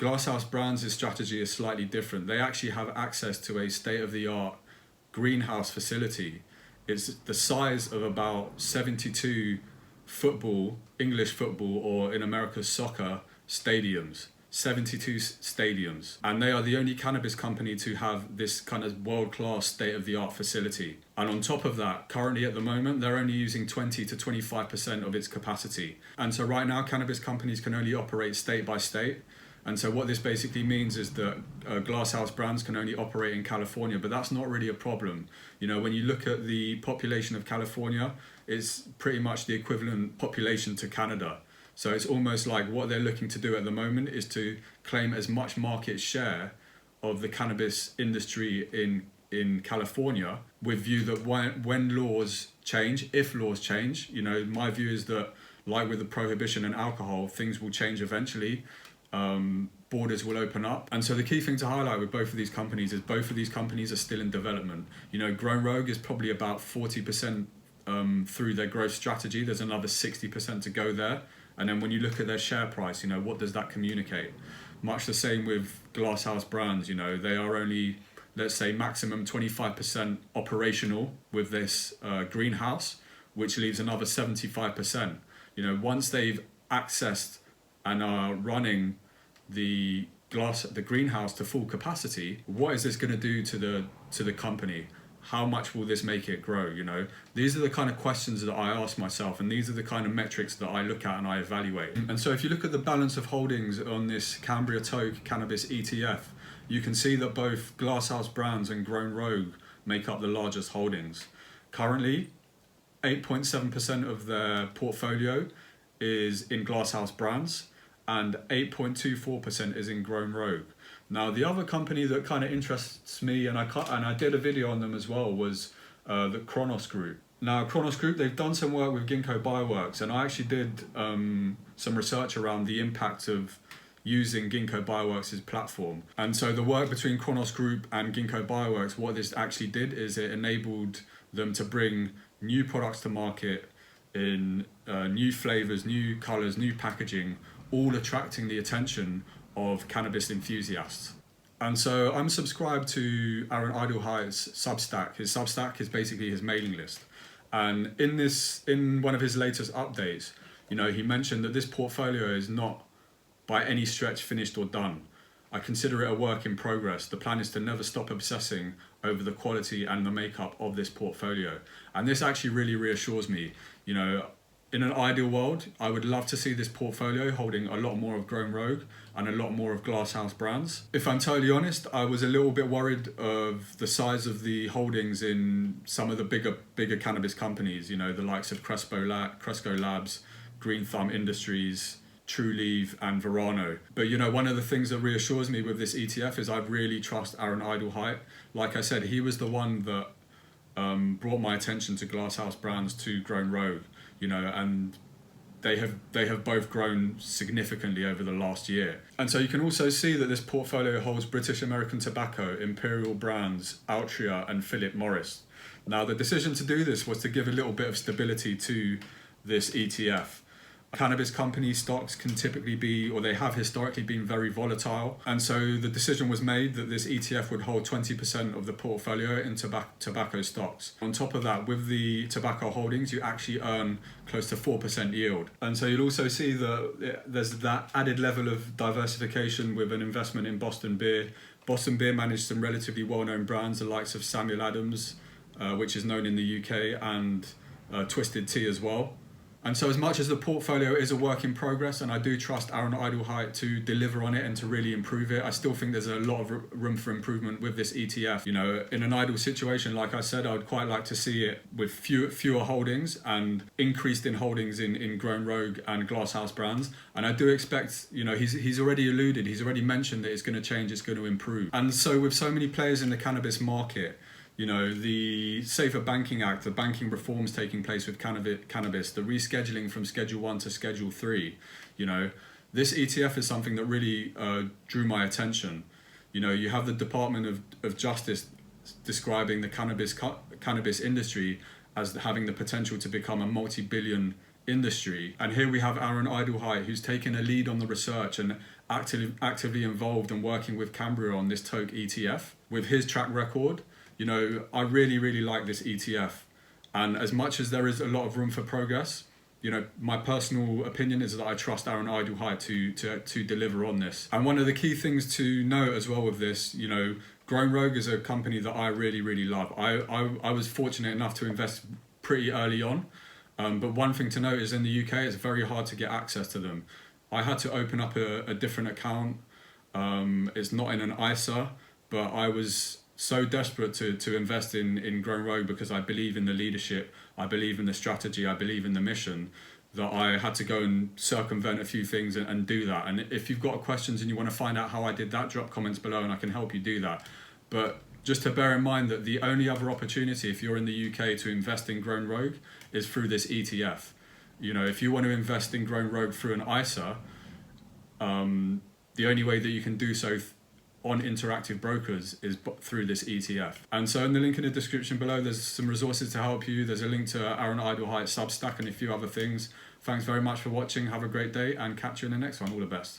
Glasshouse Brands' strategy is slightly different. They actually have access to a state-of-the-art greenhouse facility. It's the size of about 72 English football, or in America, soccer stadiums. 72 stadiums, and they are the only cannabis company to have this kind of world-class state-of-the-art facility. And on top of that, currently at the moment, they're only using 20 to 25% of its capacity. And so right now, cannabis companies can only operate state by state. And so what this basically means is that Glasshouse Brands can only operate in California, but that's not really a problem. You know, when you look at the population of California, it's pretty much the equivalent population to Canada. So it's almost like what they're looking to do at the moment is to claim as much market share of the cannabis industry in California, with view that when laws change, if laws change, you know, my view is that, like with the prohibition and alcohol, things will change eventually. Borders will open up. And so the key thing to highlight with both of these companies is both of these companies are still in development. You know, Grown Rogue is probably about 40% through their growth strategy. There's another 60% to go there. And then when you look at their share price, you know, what does that communicate? Much the same with Glasshouse Brands, you know, they are only, let's say, maximum 25% operational with this greenhouse, which leaves another 75%. You know, once they've accessed and are running the greenhouse to full capacity, what is this going to do to the company? How much will this make it grow? You know, these are the kind of questions that I ask myself, and these are the kind of metrics that I look at and I evaluate. And so if you look at the balance of holdings on this Cambria Toke cannabis ETF, you can see that both Glasshouse Brands and Grown Rogue make up the largest holdings. Currently, 8.7% of their portfolio is in Glasshouse Brands and 8.24% is in Grown Rogue. Now, the other company that kind of interests me, and I did a video on them as well, was the Kronos Group. Now, Kronos Group, they've done some work with Ginkgo Bioworks, and I actually did some research around the impact of using Ginkgo Bioworks' platform. And so the work between Kronos Group and Ginkgo Bioworks, what this actually did is it enabled them to bring new products to market in new flavors, new colors, new packaging, all attracting the attention of cannabis enthusiasts. And so I'm subscribed to Aaron Eidelheit's Substack. His Substack is basically his mailing list. And in one of his latest updates, you know, he mentioned that this portfolio is not by any stretch finished or done. I consider it a work in progress. The plan is to never stop obsessing over the quality and the makeup of this portfolio. And this actually really reassures me. You know, in an ideal world, I would love to see this portfolio holding a lot more of Grown Rogue and a lot more of Glasshouse Brands. If I'm totally honest, I was a little bit worried of the size of the holdings in some of the bigger cannabis companies, you know, the likes of Cresco Labs, Green Thumb Industries, Trulieve and Verano. But you know, one of the things that reassures me with this ETF is I really trust Aaron Eidelheit. Like I said, he was the one that brought my attention to Glasshouse Brands, to Grown Rogue, you know, and they have both grown significantly over the last year. And so you can also see that this portfolio holds British American Tobacco, Imperial Brands, Altria and Philip Morris. Now, the decision to do this was to give a little bit of stability to this ETF. Cannabis company stocks can typically be, or they have historically been, very volatile. And so the decision was made that this ETF would hold 20% of the portfolio in tobacco stocks. On top of that, with the tobacco holdings, you actually earn close to 4% yield. And so you'll also see that there's that added level of diversification with an investment in Boston Beer. Boston Beer managed some relatively well-known brands, the likes of Samuel Adams, which is known in the UK, and Twisted Tea as well. And so as much as the portfolio is a work in progress, and I do trust Aaron Eidelheit to deliver on it and to really improve it, I still think there's a lot of room for improvement with this ETF. You know, in an ideal situation, like I said, I would quite like to see it with fewer holdings and increased in holdings in Grown Rogue and Glasshouse Brands. And I do expect, you know, he's already mentioned that it's going to change, it's going to improve. And so with so many players in the cannabis market, you know, the Safer Banking Act, the banking reforms taking place with cannabis, the rescheduling from Schedule 1 to Schedule 3, you know, this ETF is something that really drew my attention. You know, you have the Department of Justice describing the cannabis industry as having the potential to become a multi-billion industry. And here we have Aaron Eidelheit, who's taken a lead on the research and actively involved and working with Cambria on this Toke ETF. With his track record, you know, I really like this ETF. And as much as there is a lot of room for progress, you know, my personal opinion is that I trust Aaron Eidelheit to deliver on this. And one of the key things to note as well with this, you know, Grown Rogue is a company that I really love. I was fortunate enough to invest pretty early on, but one thing to note is in the UK, it's very hard to get access to them. I had to open up a different account. It's not in an ISA, but I was so desperate to invest in Grown Rogue because I believe in the leadership, I believe in the strategy, I believe in the mission, that I had to go and circumvent a few things and do that. And if you've got questions and you want to find out how I did that, drop comments below and I can help you do that. But just to bear in mind that the only other opportunity if you're in the UK to invest in Grown Rogue is through this ETF. You know, if you want to invest in Grown Rogue through an ISA, the only way that you can do so on Interactive Brokers is through this ETF. And so in the link in the description below, there's some resources to help you. There's a link to Aaron Eidelheit Substack and a few other things. Thanks very much for watching. Have a great day and catch you in the next one. All the best.